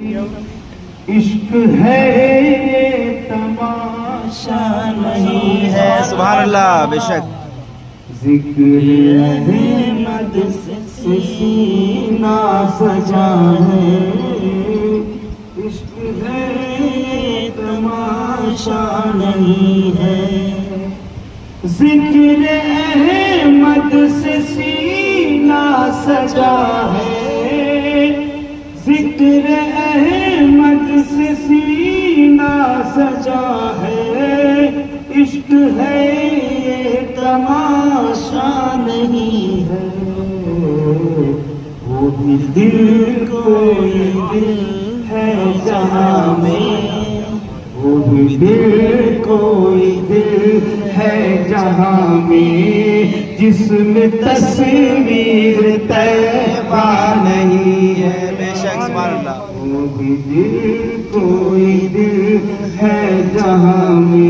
इश्क है ये तमाशा नहीं है। सुभान अल्लाह। बेशक जिक्र अहमद से सीना सजा है। इश्क है ये तमाशा नहीं है। जिक्र अहमद से सीना सजा है। जिक्र अहमद से सीना सजा है। इश्क है ये तमाशा नहीं है। वो भी दिल कोई दिल है जहाँ में। वो भी दिल कोई दिल है जहाँ में, जिसमें तस्वीर तैबा नहीं है। बेशक सुभान अल्लाह। वो भी दिल कोई दिल है जहाँ में।